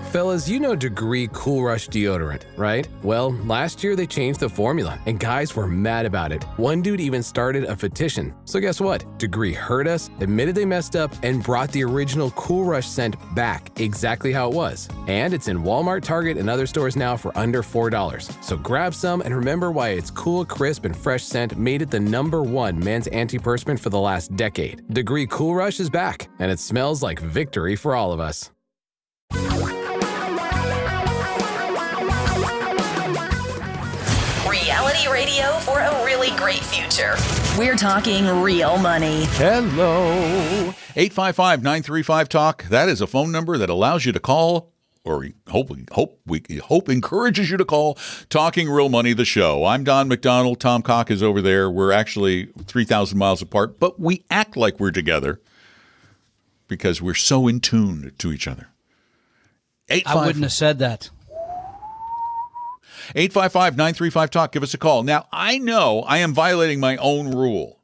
Fellas, you know Degree Cool Rush deodorant, right? Well, last year they changed the formula, and guys were mad about it. One dude even started a petition. So guess what? Degree heard us, admitted they messed up, and brought the original Cool Rush scent back exactly how it was. And it's in Walmart, Target, and other stores now for under $4. So grab some and remember why its cool, crisp, and fresh scent made it the #1 men's antiperspirant for the last decade. Degree Cool Rush is back, and it smells like victory for all of us. Reality radio for a really great future. We're talking real money. Hello. 855-935-TALK. That is a phone number that allows you to call, or hope encourages you to call, Talking Real Money, the show. I'm Don McDonald. Tom Cock is over there. We're actually 3,000 miles apart, but we act like we're together because we're so in tune to each other. I wouldn't have said that. 855-935-TALK. Give us a call. Now, I know I am violating my own rule.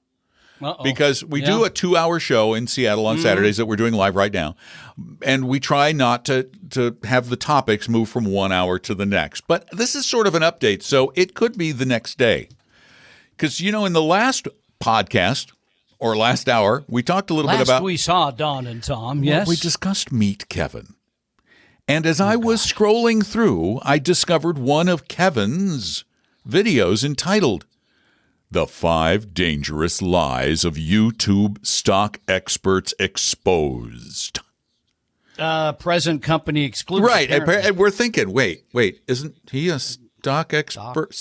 Uh-oh. Because we do a 2-hour show in Seattle on Saturdays that we're doing live right now. And we try not to have the topics move from 1 hour to the next. But this is sort of an update, so it could be the next day. Because, in the last podcast or last hour, we talked a little bit about... we saw Don and Tom, yes. We discussed Meet Kevin. And as I was scrolling through, I discovered one of Kevin's videos entitled, The 5 Dangerous Lies of YouTube Stock Experts Exposed. Present company exclusive. Right. And we're thinking, wait, isn't he a stock expert?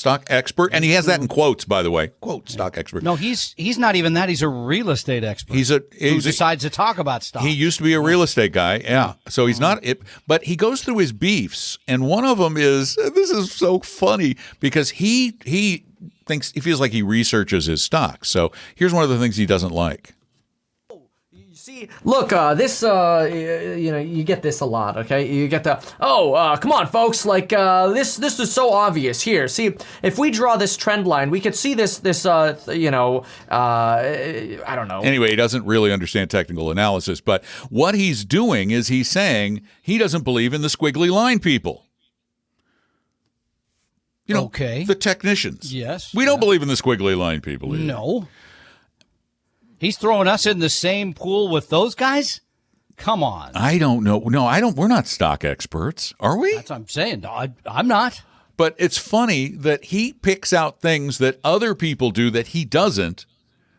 And he has that in quotes, by the way. Quote, stock expert. No, he's not even that. He's a real estate expert. Who decides to talk about stock. He used to be a real estate guy, yeah. So he's not it, but he goes through his beefs, and one of them is, this is so funny, because he feels like he researches his stocks. So here's one of the things he doesn't like. See, look, this, you get this a lot, okay? You get the, come on, folks, like, this is so obvious here. See, if we draw this trend line, we could see this, I don't know. Anyway, he doesn't really understand technical analysis, but what he's doing is he's saying he doesn't believe in the squiggly line people. Okay. The technicians. Yes. We don't believe in the squiggly line people either. No. He's throwing us in the same pool with those guys? Come on. I don't know. No, I don't. We're not stock experts, are we? That's what I'm saying. No, I'm not. But it's funny that he picks out things that other people do that he doesn't,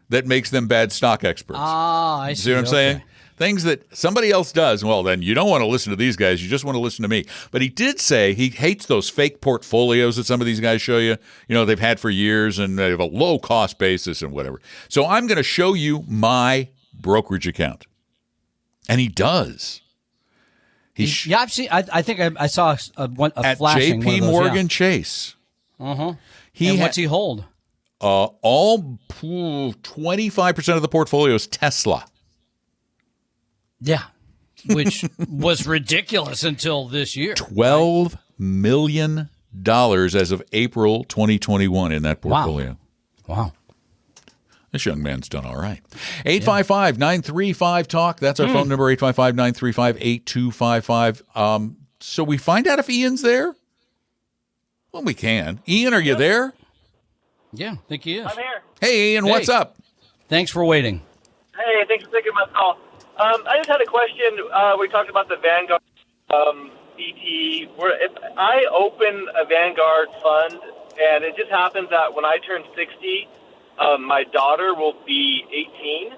that makes them bad stock experts. I see. See what I'm saying? Things that somebody else does, well, then you don't want to listen to these guys. You just want to listen to me. But he did say he hates those fake portfolios that some of these guys show you, they've had for years, and they have a low-cost basis and whatever. So I'm going to show you my brokerage account. And he does. I've seen. I think I saw a at flashing J.P. one of those, Morgan Chase. Uh-huh. And what's he hold? All 25% of the portfolio is Tesla. Yeah, which was ridiculous until this year. $12 million as of April 2021 in that portfolio. Wow. This young man's done all right. 855-935-TALK. That's our phone number, 855-935-8255. So we find out if Ian's there? Well, we can. Ian, are you there? Yeah, I think he is. I'm here. Hey, Ian, what's up? Thanks for waiting. Hey, thanks for taking my call. I just had a question. We talked about the Vanguard ET. If I open a Vanguard fund, and it just happens that when I turn 60, my daughter will be 18.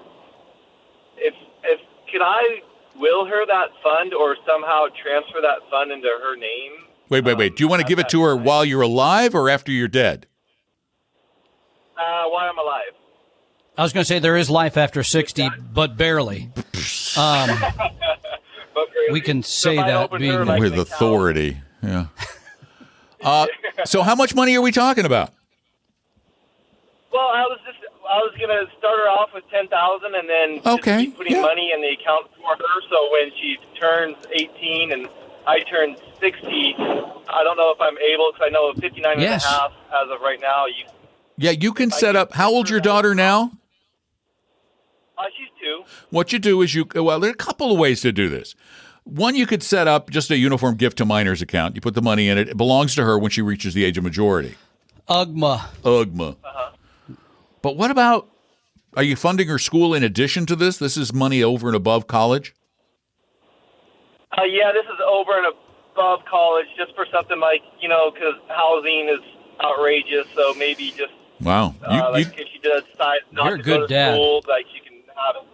Can I will her that fund or somehow transfer that fund into her name? Wait. Do you want to give it to her while you're alive or after you're dead? While I'm alive. I was going to say there is life after 60, but barely. We can say that being with authority. Yeah. So how much money are we talking about? Well, I was going to start her off with $10,000 and then just keep putting money in the account for her. So when she turns 18 and I turn 60, I don't know if I'm able, because I know 59 and a half as of right now. You can set up. How old's your daughter now? She's 2. What you do is there are a couple of ways to do this. One, you could set up just a uniform gift to minors account. You put the money in it. It belongs to her when she reaches the age of majority. UGMA. UGMA. But what about, are you funding her school in addition to this? This is money over and above college? Yeah, this is over and above college, just for something like, because housing is outrageous, so maybe just, wow. if she does decide not to go to school, like she can have a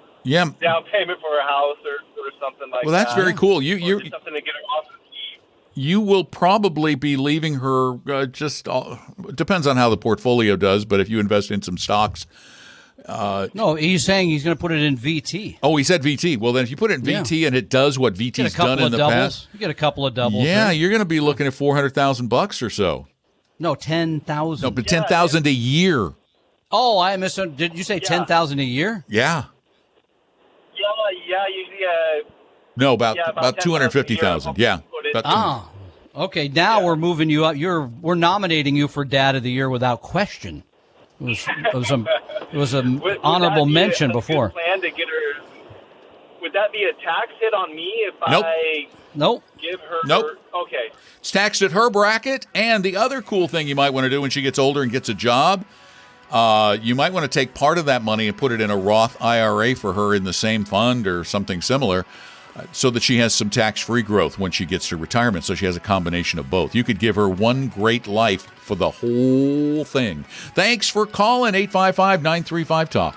down payment for her house or something like that. Well, that's very cool. You something to get her off her feet. You will probably be leaving her depends on how the portfolio does, but if you invest in some stocks. No, he's saying he's going to put it in VT. Oh, he said VT. Well, then if you put it in VT and it does what VT's done in the past. You get a couple of doubles. Yeah, you're going to be looking at $400,000 or so. No, 10,000. No, but 10,000 a year. Oh, I misunderstood. Did you say 10,000 a year? Yeah. Yeah, usually. No, about 250,000. Yeah. Okay. Now we're moving you up. We're nominating you for Dad of the Year without question. It was an honorable mention before. Plan to get her. Would that be a tax hit on me if I give her? Nope. Okay. It's taxed at her bracket, and the other cool thing you might want to do when she gets older and gets a job, you might want to take part of that money and put it in a Roth IRA for her in the same fund or something similar, so that she has some tax-free growth when she gets to retirement, so she has a combination of both. You could give her one great life for the whole thing. Thanks for calling 855-935-TALK.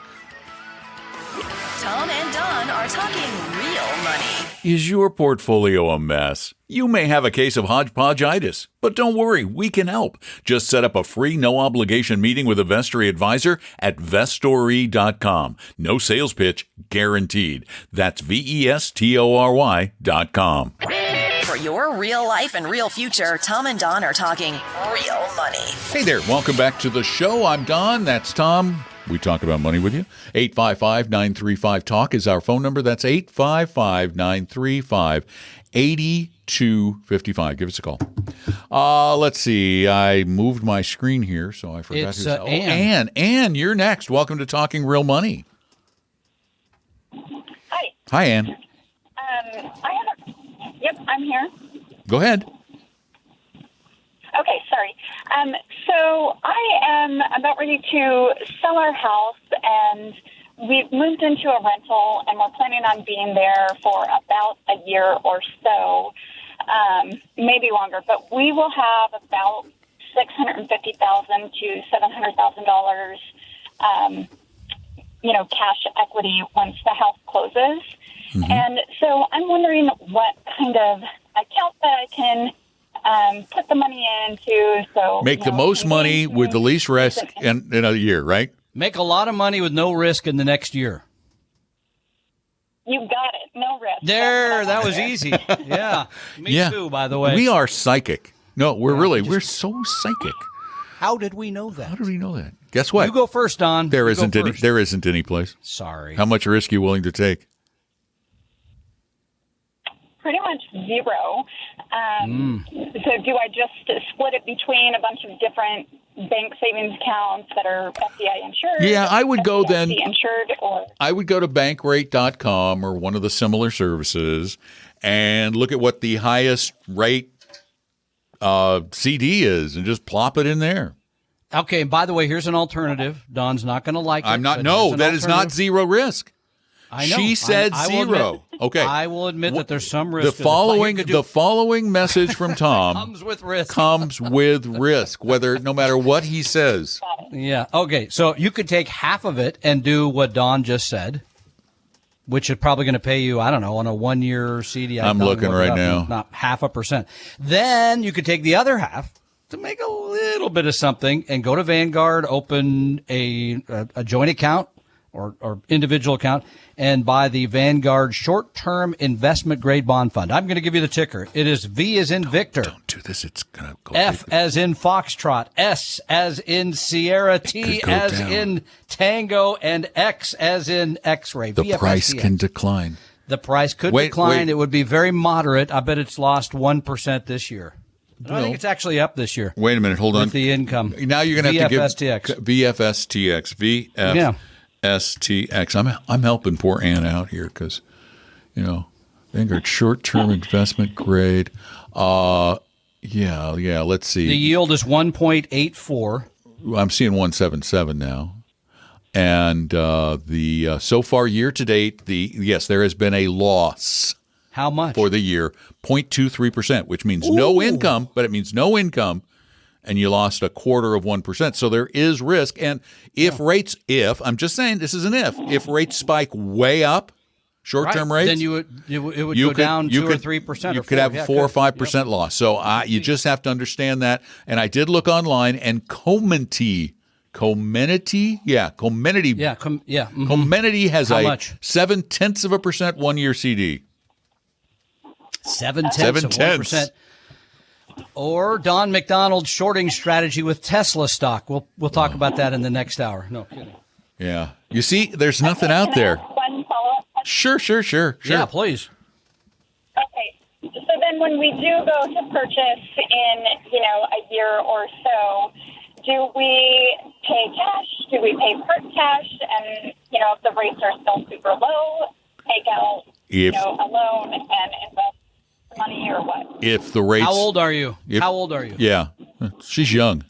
Tom and Don are talking real money. Is your portfolio a mess? You may have a case of hodgepodgeitis, but don't worry, we can help. Just set up a free, no-obligation meeting with a Vestory advisor at Vestory.com. No sales pitch, guaranteed. That's Vestory.com. For your real life and real future, Tom and Don are talking real money. Hey there, welcome back to the show. I'm Don, that's Tom. We talk about money with you. 855-935-TALK is our phone number. That's 855-935-8255. Give us a call. Let's see. I moved my screen here, so I forgot. It's Ann. Ann, you're next. Welcome to Talking Real Money. Hi. Hi, Ann. Yep, I'm here. Go ahead. Okay, sorry. So I am about ready to sell our house, and we've moved into a rental, and we're planning on being there for about a year or so, maybe longer. But we will have about $650,000 to $700,000, cash equity once the house closes. Mm-hmm. And so I'm wondering what kind of account that I can put the money into. So make the most money with the least risk in a year, right? Make a lot of money with no risk in the next year. You got it. No risk. There, that was easy. Yeah. Me too, by the way. We are psychic. No, we're so psychic. How did we know that? How did we know that? Guess what? You go first, Don. There isn't any place. Sorry. How much risk are you willing to take? Pretty much zero. So do I just split it between a bunch of different bank savings accounts that are FDI insured? Yeah, I would go then. Insured, or I would go to bankrate.com or one of the similar services and look at what the highest rate CD is and just plop it in there. Okay, and by the way, here's an alternative. Don's not going to like it. That is not zero risk. I know. She said zero. Okay. I will admit that there's some risk. The following message from Tom comes with risk. No matter what he says. Yeah. Okay. So you could take half of it and do what Don just said, which is probably going to pay you, I don't know, on a 1-year CD. I'm looking right now. Not 0.5%. Then you could take the other half to make a little bit of something and go to Vanguard, open a joint account or individual account, and buy the Vanguard short-term investment grade bond fund. I'm going to give you the ticker. It is V as in Victor. Don't do this. It's going to go. F as in Foxtrot. S as in Sierra. T as in Tango. And X as in X-ray. The price can decline. The price could decline. It would be very moderate. I bet it's lost 1% this year. I think it's actually up this year. Wait a minute. Hold on. With the income. Now you're going to have to give VFSTX. VFSTX. I'm helping poor Ann out here because, Vanguard short-term investment grade. Yeah. Let's see. The yield is 1.84. I'm seeing 177 now. And the so far year to date, there has been a loss. How much? For the year, 0.23%, which means no income, but it means no income, and you lost 0.25%. So there is risk. And if I'm just saying, this is an if rates spike way up, short-term rates, then it would go down 2 or 3%. You could have 4 or 5% loss. So you just have to understand that. And I did look online, and Comenity has How a much? 0.7% 1-year CD. 0.7%. Or Don McDonald's shorting strategy with Tesla stock. We'll talk about that in the next hour. No kidding. Yeah. You see, there's nothing out there. One follow-up question? Sure. Yeah, please. Okay. So then when we do go to purchase in, a year or so, do we pay cash? Do we pay part cash? And, if the rates are still super low, take out, a loan and invest the money or what? If the rates... How old are you? Yeah. She's young.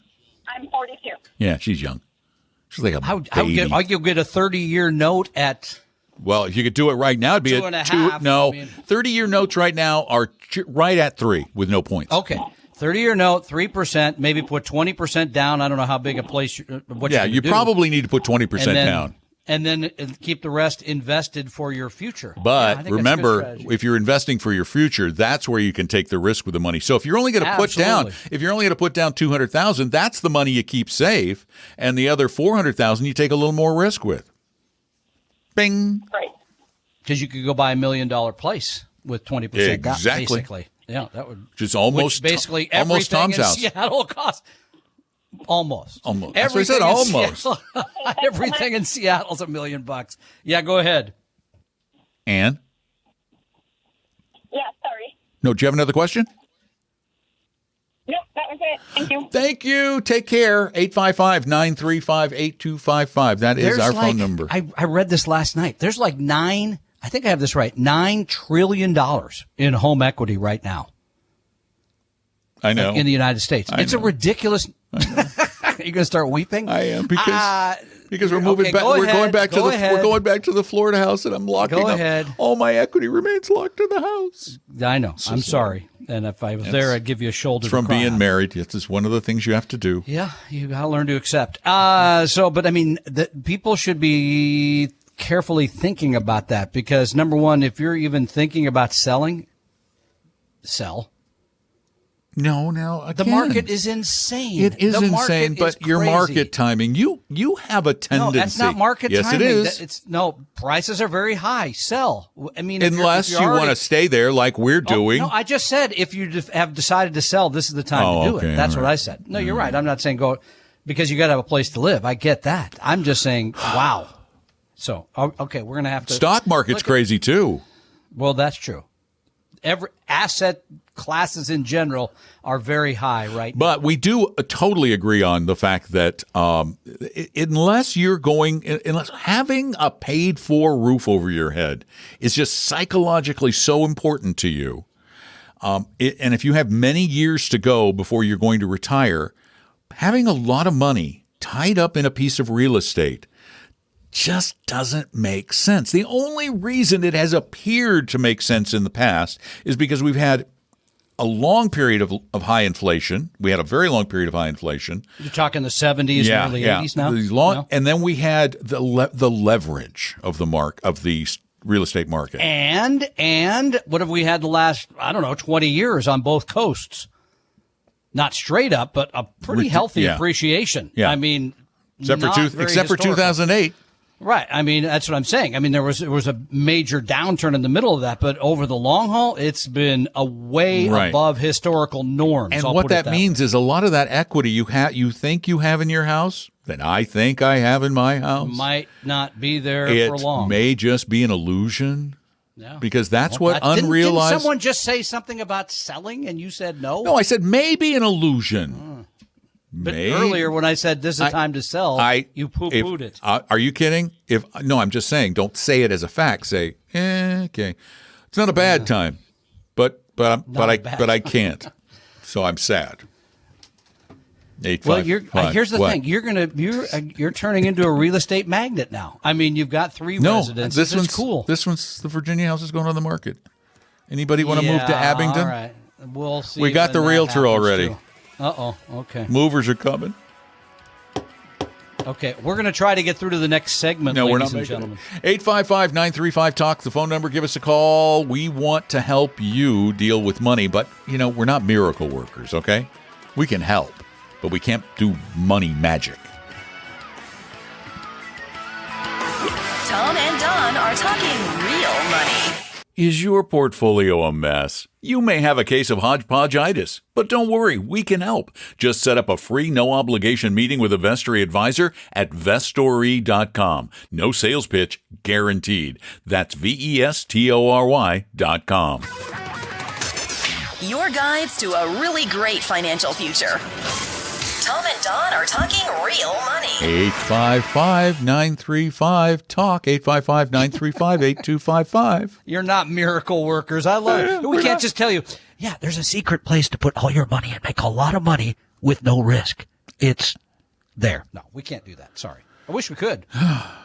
I'm 42. Yeah, she's young. She's like a baby. How you'll get a 30-year note at... Well, if you could do it right now, it'd be 2.5. 30-year notes right now are right at 3 with no points. Okay. 30-year note, 3%, maybe put 20% down. I don't know how big a place you probably need to put 20% down. And then keep the rest invested for your future. But remember, if you're investing for your future, that's where you can take the risk with the money. So if you're only going to put down $200,000, that's the money you keep safe, and the other $400,000 you take a little more risk with. Bing. Right. Because you could go buy $1 million place with 20% down, exactly. basically. Yeah, that would just almost basically almost everything Tom's in house. Seattle costs. Almost. That's what I said. Almost. Everything in Seattle's $1 million. Yeah, go ahead. Ann? Yeah, sorry. No, do you have another question? Nope, that was it. Thank you. Thank you. Take care. 855-935-8255. That is our phone number. I read this last night. There's like I think I have this right, $9 trillion in home equity right now. I know. In the United States. It's a ridiculous. Are you going to start weeping? I am because we're moving back. We're going back to the Florida house, and I'm locking up. All my equity remains locked in the house. I know. I'm sorry. And if I was there, I'd give you a shoulder. From being married, it's just one of the things you have to do. Yeah, you got to learn to accept. But I mean, people should be carefully thinking about that because number one, if you're even thinking about selling, sell. No, again, the market is insane. It is insane, but your market timing, you have a tendency. No, that's not market timing. Yes, it is. Prices are very high. Sell. I mean, unless you want to stay there like we're doing. No, I just said if you have decided to sell, this is the time to do it. That's what I said. No, you're right. I'm not saying go because you got to have a place to live. I get that. I'm just saying, wow. So, okay, we're going to have to. Stock market's crazy too. Well, that's true. Every asset classes in general are very high right now. But we do totally agree on the fact that unless having a paid for roof over your head is just psychologically so important to you, and if you have many years to go before you're going to retire, having a lot of money tied up in a piece of real estate just doesn't make sense. The only reason it has appeared to make sense in the past is because we've had a long period of high inflation. We had a very long period of high inflation. You're talking the 70s and early 80s now? And then we had the leverage of the real estate market. And what have we had the last, 20 years on both coasts? Not straight up, but a pretty healthy appreciation. Yeah. I mean, except for 2008. Right. I mean, that's what I'm saying. I mean, there was a major downturn in the middle of that, but over the long haul, it's been a way above historical norms. And what that means is a lot of that equity you think you have in your house, that I think I have in my house, might not be there for long. It may just be an illusion. Yeah. Because that's what unrealized. Didn't someone just say something about selling and you said no? No, I said maybe an illusion. But earlier when I said this is time to sell, you poo-pooed it. Are you kidding? I'm just saying, don't say it as a fact. Say, okay. It's not a bad time, but I can't. So I'm sad. 855. Well, here's the thing. You're turning into a real estate magnate now. I mean, you've got 3 residences. This one's cool. This one's the Virginia house is going on the market. Anybody want to move to Abingdon? All right. We'll see. We got the realtor already. Okay. Movers are coming. Okay, we're going to try to get through to the next segment, no, we're not ladies and gentlemen. 855-935-TALK, the phone number. Give us a call. We want to help you deal with money, but, we're not miracle workers, okay? We can help, but we can't do money magic. Tom and Don are talking real money. Is your portfolio a mess? You may have a case of hodgepodgeitis, but don't worry, we can help. Just set up a free, no-obligation meeting with a Vestory advisor at Vestory.com. No sales pitch, guaranteed. That's Vestory.com. Your guides to a really great financial future. Tom and Don are talking real money. 855-935-TALK, 855-935-8255. You're not miracle workers. I love it. We can't just tell you, there's a secret place to put all your money and make a lot of money with no risk. It's there. No, we can't do that. Sorry. I wish we could.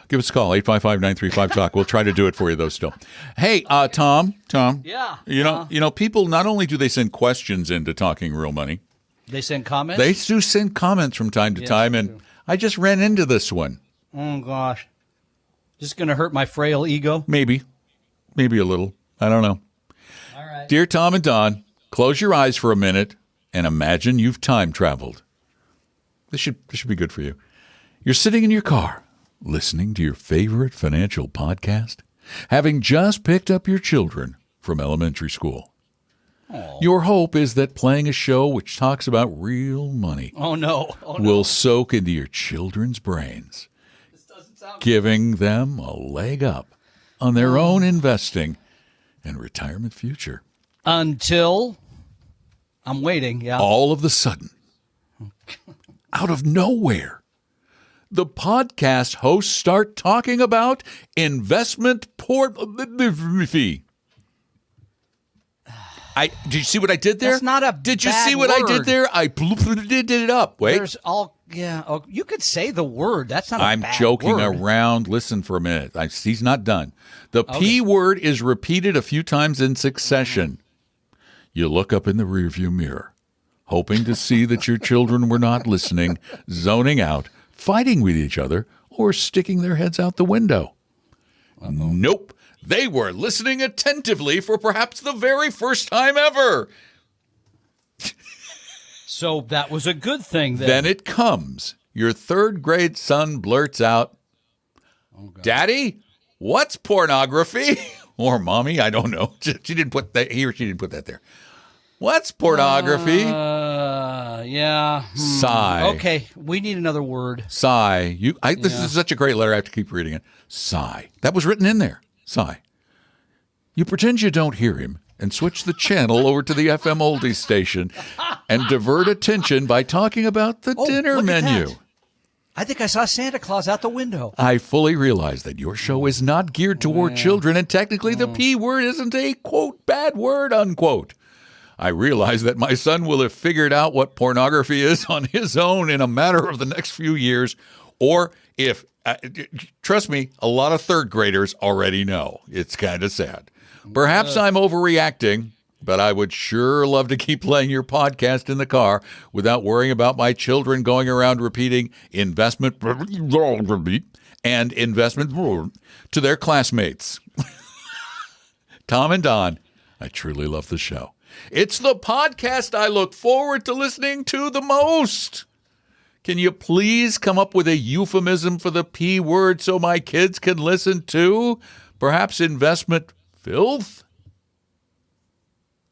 Give us a call, 855-935-TALK. We'll try to do it for you, though, still. Hey, Tom. Yeah. You know, people, not only do they send questions into Talking Real Money, they send comments? They do send comments from time to time, and I just ran into this one. Oh, gosh. Just going to hurt my frail ego? Maybe a little. I don't know. All right. Dear Tom and Don, close your eyes for a minute and imagine you've time traveled. This should be good for you. You're sitting in your car, listening to your favorite financial podcast, having just picked up your children from elementary school. Aww. Your hope is that playing a show which talks about real money will soak into your children's brains, giving them a leg up on their own investing and retirement future. Until I'm waiting, yeah. All of a sudden, out of nowhere, the podcast hosts start talking about investment fee. Did you see what I did there? That's not a Did you see what I did there? I did it up. Wait. You could say the word. That's not a bad word. I'm joking around. Listen for a minute. He's not done. The P word is repeated a few times in succession. You look up in the rearview mirror, hoping to see that your children were not listening, zoning out, fighting with each other, or sticking their heads out the window. Nope. They were listening attentively for perhaps the very first time ever. So that was a good thing then. Then it comes. Your third grade son blurts out, Daddy, what's pornography? Or Mommy, I don't know. She didn't put that, he or she didn't put that there. What's pornography? Yeah. Sigh. Okay, we need another word. Sigh. This is such a great letter, I have to keep reading it. Sigh. That was written in there. Sigh. You pretend you don't hear him and switch the channel over to the FM oldies station and divert attention by talking about the dinner menu. I think I saw Santa Claus out the window. I fully realize that your show is not geared toward children, and technically the P word isn't a, quote, bad word, unquote. I realize that my son will have figured out what pornography is on his own in a matter of the next few years, or if, trust me, a lot of third graders already know. It's kind of sad. Perhaps I'm overreacting, but I would sure love to keep playing your podcast in the car without worrying about my children going around repeating investment and investment to their classmates. Tom and Don, I truly love the show. It's the podcast I look forward to listening to the most. Can you please come up with a euphemism for the P word so my kids can listen to? Perhaps investment filth?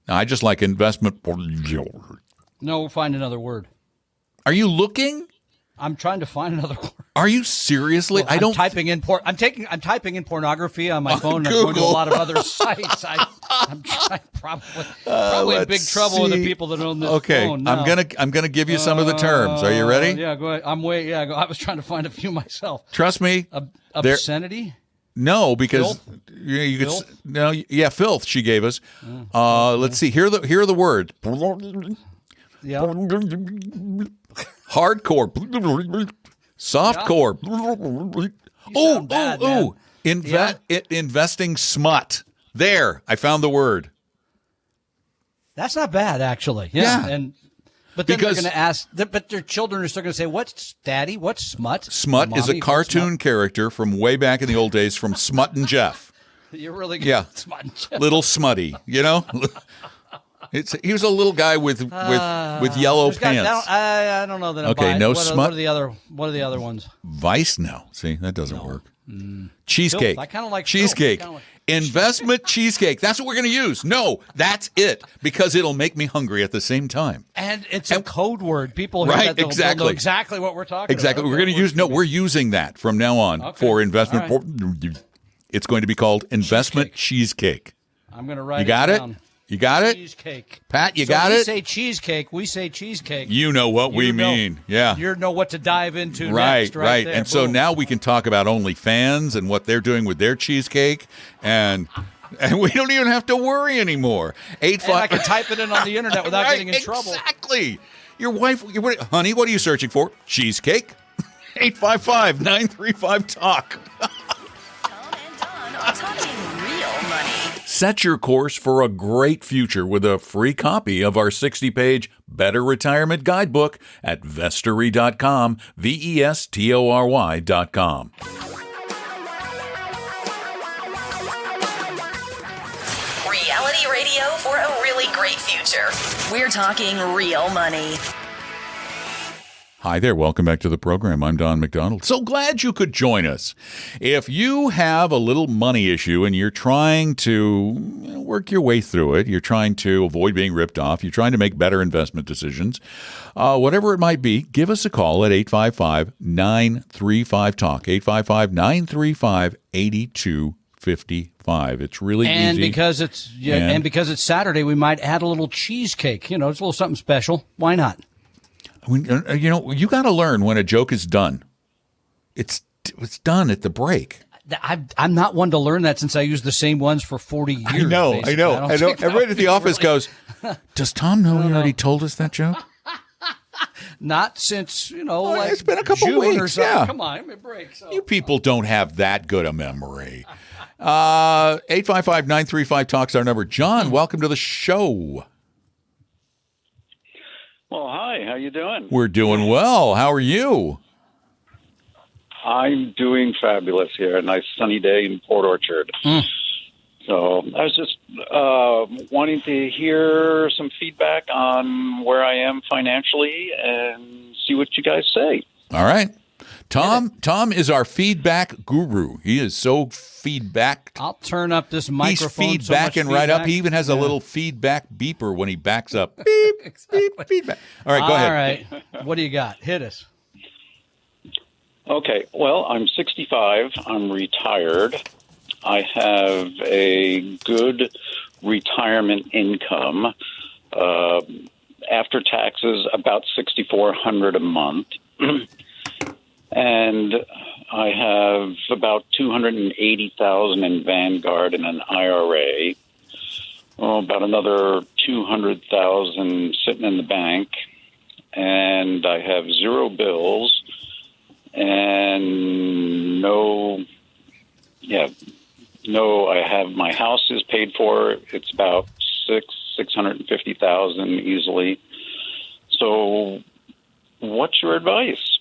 I just like investment. No, we'll find another word. Are you looking? I'm trying to find another word. Are you seriously? Well, I'm typing in typing in pornography on my phone. Google. I'm going to a lot of other sites. I'm trying, probably in big trouble with the people that own this phone. Now. I'm gonna give you some of the terms. Are you ready? Yeah, go ahead. I was trying to find a few myself. Trust me. Obscenity. No, because Filth? you could Filth? no, yeah, filth. She gave us. Let's see. Here are the words. Yeah. Hardcore, softcore. sound bad, man. Investing smut. There, I found the word. That's not bad, actually. Yeah. But then Because- they're going to ask, but their children are still going to say, "What's Daddy? What's smut?" Smut is a Mommy, what's cartoon character from way back in the old days from Smut and Jeff. smut? You're really good. Yeah. at smut. Little Smutty, you know? He was a little guy with yellow There's got- pants. I don't know that. I'm Okay, buying. no what smut? What are the other ones? Vice, no. See, that doesn't work. Cheesecake. Filth. I kinda like cheesecake. filth. I kinda like- Investment cheesecake. That's what we're going to use. No, that's it because it'll make me hungry at the same time. And it's a code word. People hear Right, that, they'll exactly. know exactly what we're talking Exactly. about. We're going to use. No, we're using that from now on Okay. for investment. All It's going to be called investment cheesecake. I'm going to write You got it it? down. You got it? Cheesecake. Pat, you So got we it? say cheesecake. We say cheesecake. You know what we You know- mean. Yeah. You know what to dive into Right, next. right. There. And so Boom. now we can talk about OnlyFans and what they're doing with their cheesecake, and we don't even have to worry anymore. And I can type it in on the internet without Right, getting in trouble. Exactly. Your wife, honey, what are you searching for? Cheesecake? 855-935-TALK. Tom and Don are talking real money. Set your course for a great future with a free copy of our 60-page Better Retirement Guidebook at vestory.com, vestory.com. Reality radio for a really great future. We're talking real money. Hi there. Welcome back to the program. I'm Don McDonald. So glad you could join us. If you have a little money issue and you're trying to work your way through it, you're trying to avoid being ripped off, you're trying to make better investment decisions, whatever it might be, give us a call at 855-935-TALK, 855-935-8255. It's really And easy. because it's Saturday, we might add a little cheesecake. You know, it's a little something special. Why not? You got to learn when a joke is done. It's done at the break. I'm not one to learn that since I used the same ones for 40 years. I know. basically. don't think that Everybody at the would office really- goes, does Tom know he already told us that joke? Not since, like it's been a couple June or weeks, something. yeah. Come on, give me a break. So. You people don't have that good a memory. 855-935-TALK's our number. John, welcome to the show. Well, hi. How you doing? We're doing well. How are you? I'm doing fabulous here. A nice sunny day in Port Orchard. So I was just wanting to hear some feedback on where I am financially and see what you guys say. All right. Tom is our feedback guru. He is so feedback. I'll turn up this He's microphone. feedbacking right up. He even has a little feedback beeper when he backs up. Beep, beep, feedback. All right, go ahead. All right. What do you got? Hit us. Okay. Well, I'm 65. I'm retired. I have a good retirement income. After taxes, about $6,400 a month. And I have about $280,000 in Vanguard in an IRA. About another $200,000 sitting in the bank, and I have zero bills and I have my house is paid for. It's about $650,000 easily. So, what's your advice?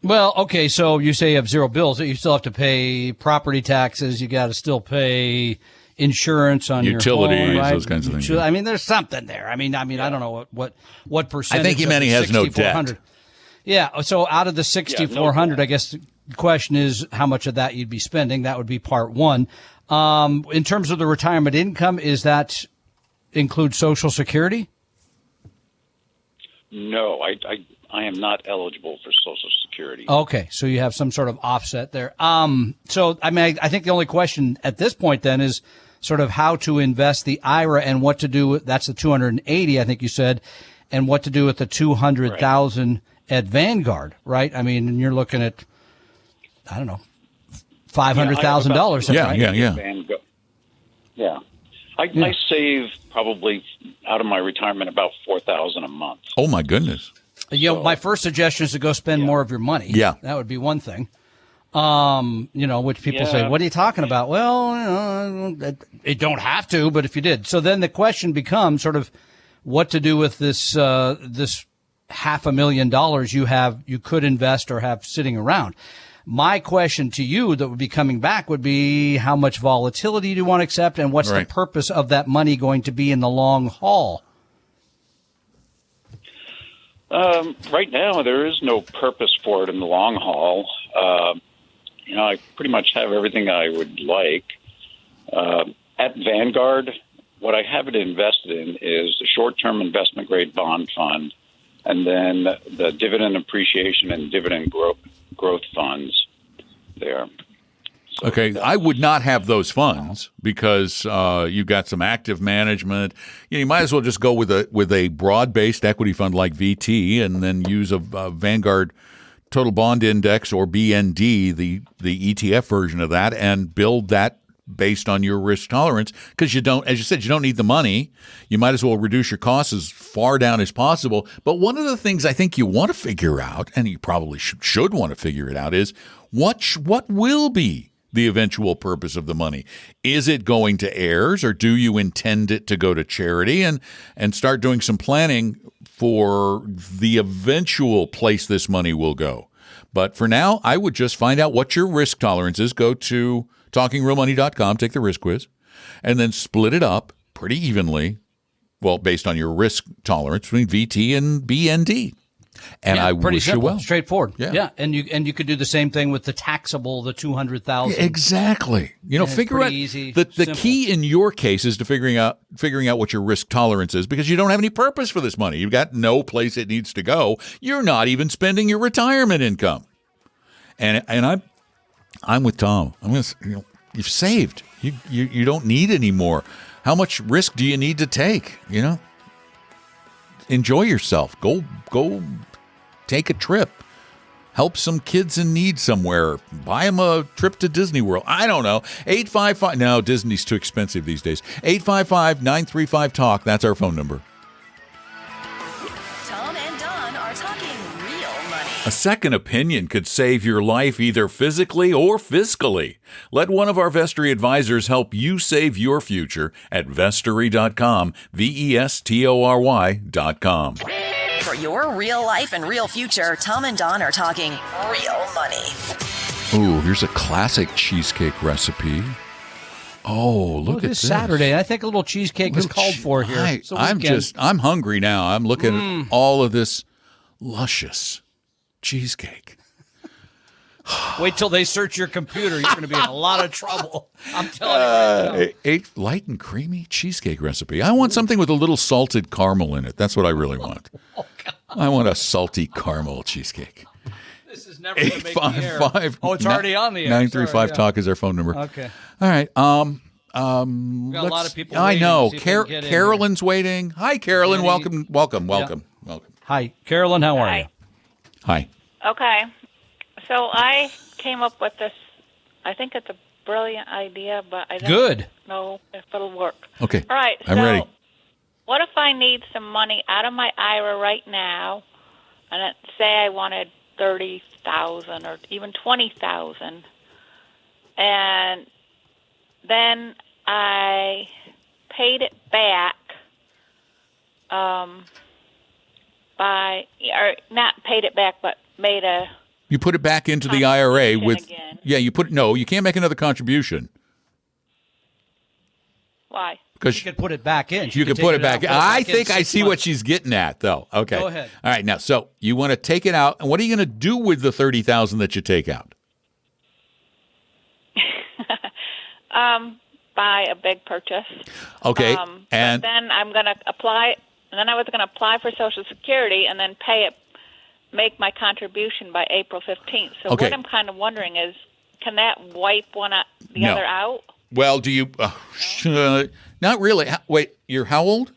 Well, okay, so you say you have zero bills. You still have to pay property taxes. You got to still pay insurance on Utilities, your home, right? those kinds of things. I mean, there's something there. I mean, I don't know what percentage. I think he meant he has no debt. Yeah. So out of the 6,400, I guess the question is how much of that you'd be spending. That would be part one. In terms of the retirement income, is that include Social Security? No, I am not eligible for Social Security. Okay, so you have some sort of offset there. So I mean, I think the only question at this point then is sort of how to invest the IRA and what to do with that's the 280, I think you said, and what to do with the 200,000 at Vanguard, right? I mean, and you're looking at, I don't know, $500,000. Yeah, right? Yeah. I save probably out of my retirement about $4,000 a month. Oh my goodness. My first suggestion is to go spend more of your money. Yeah. That would be one thing. Which people say, what are you talking about? Well, it don't have to, but if you did. So then the question becomes sort of what to do with this $500,000 you could invest or have sitting around. My question to you that would be coming back would be how much volatility do you want to accept and what's the purpose of that money going to be in the long haul? Right now, there is no purpose for it in the long haul. I pretty much have everything I would like. At Vanguard, what I have it invested in is the short-term investment-grade bond fund, and then the dividend appreciation and dividend growth funds there. So okay, I would not have those funds because you've got some active management. You might as well just go with a broad-based equity fund like VT, and then use a Vanguard Total Bond Index or BND, the ETF version of that, and build that based on your risk tolerance. Because you don't, as you said, you don't need the money. You might as well reduce your costs as far down as possible. But one of the things I think you want to figure out, and you probably should want to figure it out, is what will be the eventual purpose of the money. Is it going to heirs, or do you intend it to go to charity? And start doing some planning for the eventual place this money will go. But for now, I would just find out what your risk tolerance is. Go to talkingrealmoney.com, take the risk quiz, and then split it up pretty evenly, well, based on your risk tolerance between VT and BND. And I wish you well. Straightforward. Yeah. And you could do the same thing with the taxable, the 200,000. Exactly. Figure out the key in your case is to figuring out what your risk tolerance is, because you don't have any purpose for this money. You've got no place it needs to go. You're not even spending your retirement income. And I'm with Tom. You've saved. You don't need any more. How much risk do you need to take? Enjoy yourself. Go take a trip. Help some kids in need somewhere. Buy them a trip to Disney World. I don't know. 855. No, Disney's too expensive these days. 855-935-TALK. That's our phone number. Tom and Don are talking real money. A second opinion could save your life either physically or fiscally. Let one of our Vestory advisors help you save your future at Vestory.com, Vestory.com. For your real life and real future, Tom and Don are talking real money. Ooh, here's a classic cheesecake recipe. Oh, look at this. Saturday. I think a little cheesecake is called for here. I'm hungry now. I'm looking at all of this luscious cheesecake. Wait till they search your computer. You're going to be in a lot of trouble. I'm telling you right now. A light and creamy cheesecake recipe. I want something with a little salted caramel in it. That's what I really want. I want a salty caramel cheesecake. This is never going to make the air. Oh, it's already on the air. 935-TALK is our phone number. Okay. All right. Got a lot of people waiting. I know. Carolyn's waiting. Hi, Carolyn. Welcome. Hi, Carolyn. How are you? Hi. Okay. So I came up with this. I think it's a brilliant idea, but I don't know if it'll work. Okay. All right. I'm ready. What if I need some money out of my IRA right now, and say I wanted $30,000 or even $20,000, and then I paid it back but made a. You put it back into the IRA with. Again. Yeah, you can't make another contribution. Why? Because you could put it back in. You could put it back in. I think I see what she's getting at, though. Okay. Go ahead. All right. Now, so you want to take it out, and what are you going to do with the $30,000 that you take out? Buy a big purchase. Okay. And then I'm going to apply. And then I was going to apply for Social Security and then make my contribution by April 15th. So what I'm kind of wondering is, can that wipe the other out? Well, do you? Not really. Wait, you're how old?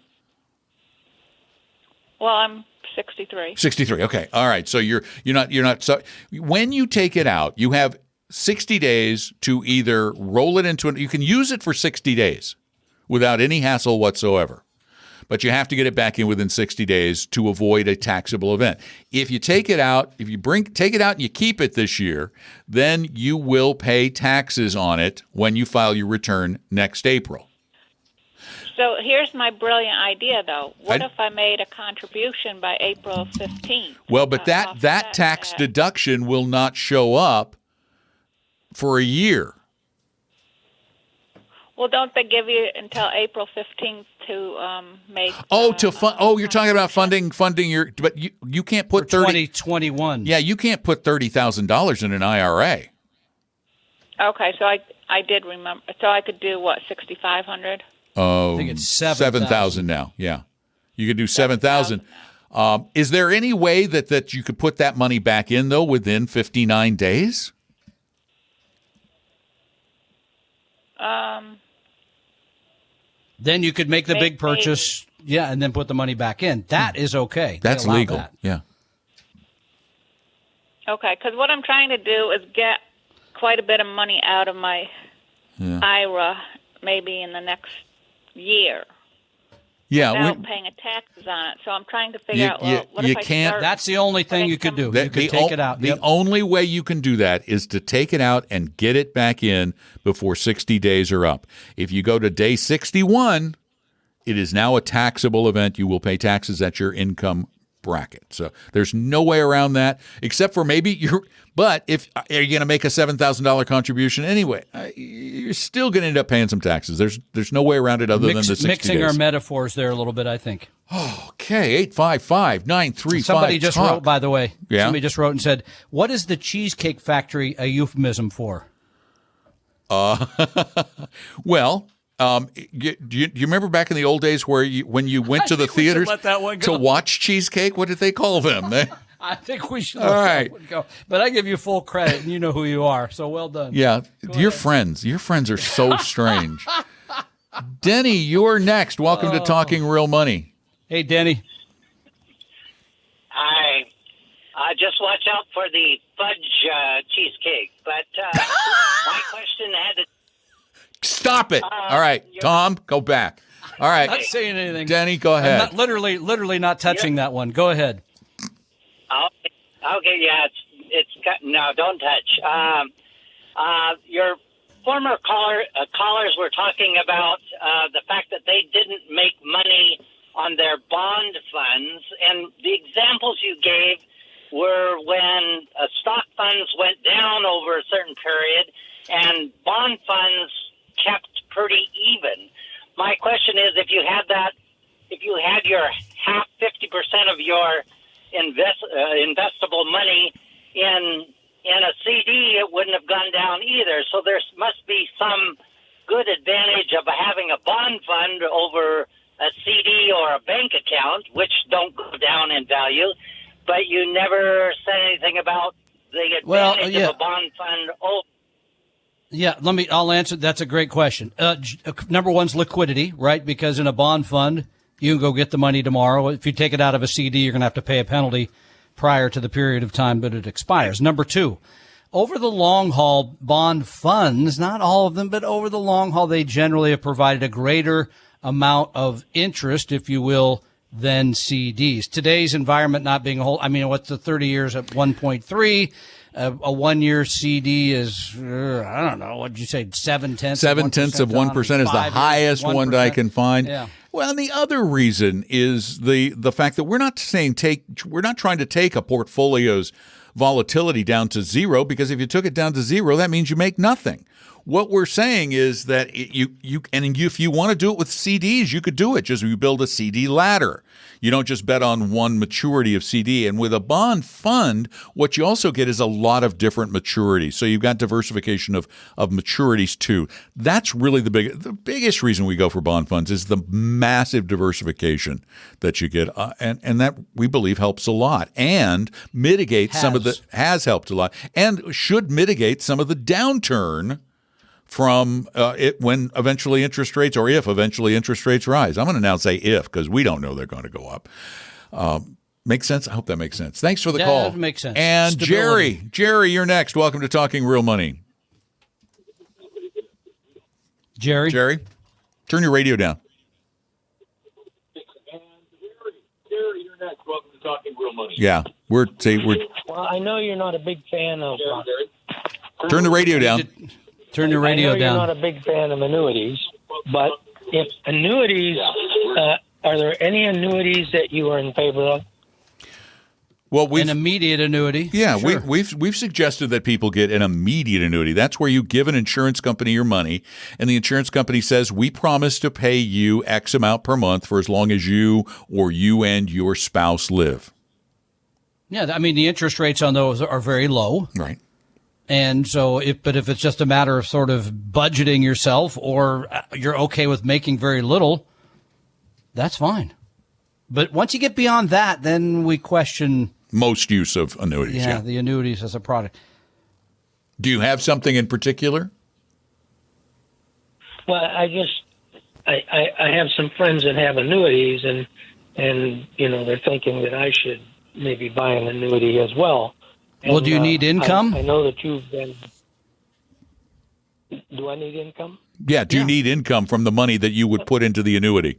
Well, I'm 63. 63. Okay. All right. So you're not. So when you take it out, you have 60 days to either roll it into you can use it for 60 days without any hassle whatsoever. But you have to get it back in within 60 days to avoid a taxable event. If you take it out, take it out and you keep it this year, then you will pay taxes on it when you file your return next April. So here's my brilliant idea, though. What if I made a contribution by April 15th? Well, but that tax deduction will not show up for a year. Well, don't they give you until April 15th to make? You're talking about funding your, but you can't put 2021. Yeah, you can't put $30,000 in an IRA. Okay, so I did remember. So I could do what, 6,500? Oh, I think it's 7,000 now. Yeah, you could do 7,000. Is there any way that you could put that money back in though within 59 days? Then you could make the big purchase, and then put the money back in. That is okay. That's legal. That. Yeah. Okay, because what I'm trying to do is get quite a bit of money out of my IRA, maybe in the next year. Yeah, without paying a taxes on it. So I'm trying to figure out. Well, what if I start? That's the only thing you could do. You could take it out. The only way you can do that is to take it out and get it back in before 60 days are up. If you go to day 61, it is now a taxable event. You will pay taxes at your income bracket. So there's no way around that, except for maybe but if are you going to make a $7,000 contribution anyway, you're still going to end up paying some taxes. There's no way around it other than the 60 mixing days. our metaphors there a little bit, I think. Okay, 855-935. Somebody just wrote, by the way. Yeah? Somebody just wrote and said, "What is the Cheesecake Factory a euphemism for?" Well. Do you remember back in the old days where when you went to the theaters to watch Cheesecake? What did they call them? I think we should let that one go. But I give you full credit, and you know who you are, so well done. Yeah, your friends are so strange. Denny, you're next. Welcome to Talking Real Money. Hey, Denny. Hi. Just watch out for the fudge cheesecake. But my question had to... Stop it. All right, Tom, go back. All right. I'm not saying anything. Denny, go ahead. I'm not, literally not touching that one. Go ahead. Okay, yeah, it's no, don't touch. Your former callers were talking about the fact that they didn't make money on their bond funds, and the examples you gave were when stock funds went down over a certain period, and bond funds kept pretty even. My question is, if you had your 50% of your investable money in a CD, it wouldn't have gone down either. So there must be some good advantage of having a bond fund over a CD or a bank account, which don't go down in value. But you never said anything about the advantage of a bond fund over. Yeah, I'll answer. That's a great question. Number one's liquidity, right? Because in a bond fund, you can go get the money tomorrow. If you take it out of a CD, you're going to have to pay a penalty prior to the period of time that it expires. Number two, over the long haul, bond funds, not all of them, but over the long haul, they generally have provided a greater amount of interest, if you will, than CDs. Today's environment not being what's the 30 years at 1.3? A 1-year CD is, I don't know, what did you say, 7/10 of 1% is the highest one that I can find. Yeah. Well, and the other reason is the fact that we're not trying to take a portfolio's volatility down to zero, because if you took it down to zero, that means you make nothing. What we're saying is that if you want to do it with CDs, you could do it. Just you build a CD ladder. You don't just bet on one maturity of CD. And with a bond fund, what you also get is a lot of different maturities. So you've got diversification of maturities too. That's really the biggest reason we go for bond funds is the massive diversification that you get, and that we believe helps a lot and mitigates has helped a lot and should mitigate some of the downturn from when eventually interest rates, or if eventually interest rates rise. I'm going to now say if, because we don't know they're going to go up. Makes sense? I hope that makes sense. Thanks for the call. That makes sense. And Stability. Jerry, you're next. Welcome to Talking Real Money. Jerry? Jerry, turn your radio down. Jerry, you're next. Welcome to Talking Real Money. Yeah, we're. Well, I know you're not a big fan of. Turn the radio down. Turn your radio I know down. You're not a big fan of annuities, but if annuities, are there any annuities that you are in favor of? Well, an immediate annuity. Yeah, sure. we've suggested that people get an immediate annuity. That's where you give an insurance company your money, and the insurance company says, we promise to pay you X amount per month for as long as you or you and your spouse live. Yeah, I mean, the interest rates on those are very low. Right. And so, if it's just a matter of sort of budgeting yourself, or you're okay with making very little, that's fine. But once you get beyond that, then we question most use of annuities. Yeah, the annuities as a product. Do you have something in particular? Well, I have some friends that have annuities, and they're thinking that I should maybe buy an annuity as well. Well, do you need income? I know that you've been. Do I need income? Yeah. Do you need income from the money that you would put into the annuity?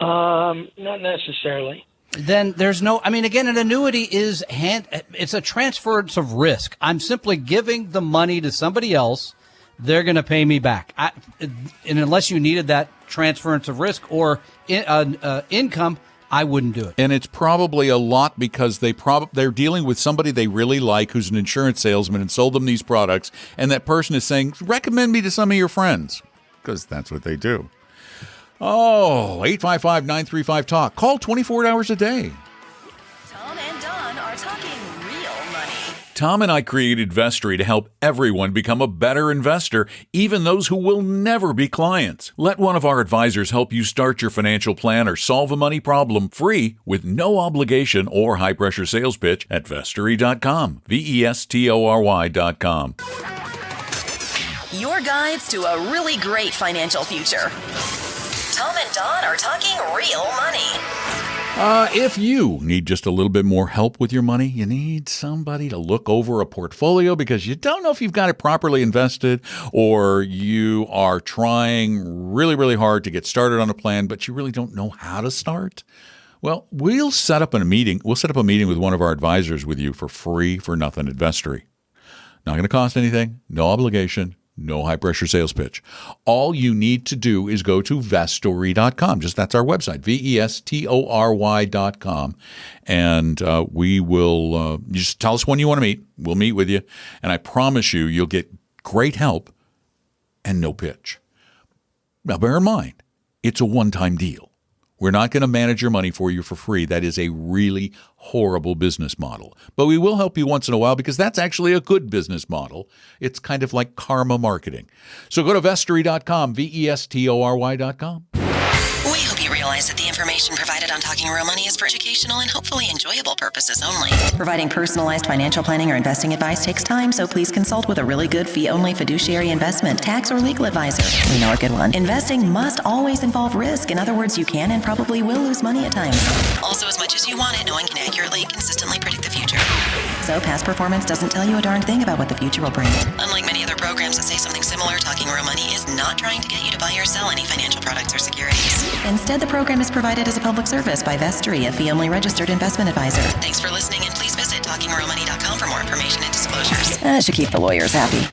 Not necessarily. Then there's no. I mean, again, an annuity is it's a transference of risk. I'm simply giving the money to somebody else. They're going to pay me back. And unless you needed that transference of risk or income, I wouldn't do it. And it's probably a lot because they're dealing with somebody they really like who's an insurance salesman and sold them these products, and that person is saying, recommend me to some of your friends, because that's what they do. Oh, 855-935-TALK. Call 24 hours a day. Tom and Don are talking real money. Tom and I created Vestory to help everyone become a better investor, even those who will never be clients. Let one of our advisors help you start your financial plan or solve a money problem free with no obligation or high-pressure sales pitch at Vestory.com. Vestory.com. Your guides to a really great financial future. Tom and Don are talking real money. If you need just a little bit more help with your money, you need somebody to look over a portfolio because you don't know if you've got it properly invested, or you are trying really, really hard to get started on a plan, but you really don't know how to start. Well, we'll set up a meeting. We'll set up a meeting with one of our advisors with you for free, for nothing at Vestory. Not going to cost anything, no obligation. No high-pressure sales pitch. All you need to do is go to Vestory.com. That's our website, Vestory.com. And we will just tell us when you want to meet. We'll meet with you. And I promise you'll get great help and no pitch. Now, bear in mind, it's a one-time deal. We're not going to manage your money for you for free. That is a really horrible business model. But we will help you once in a while because that's actually a good business model. It's kind of like karma marketing. So go to Vestory.com, Vestory.com. We hope you realize that the information provided on Talking Real Money is for educational and hopefully enjoyable purposes only. Providing personalized financial planning or investing advice takes time, so please consult with a really good fee-only fiduciary investment, tax, or legal advisor. We know a good one. Investing must always involve risk. In other words, you can and probably will lose money at times. Also, as much as you want it, no one can accurately, consistently predict the future. So past performance doesn't tell you a darn thing about what the future will bring. Unlike many other programs that say something similar, Talking Real Money is not trying to get you to buy or sell any financial products or securities. Instead, the program is provided as a public service by Vestory, a fee-only registered investment advisor. Thanks for listening, and please visit TalkingRealMoney.com for more information and disclosures. That should keep the lawyers happy.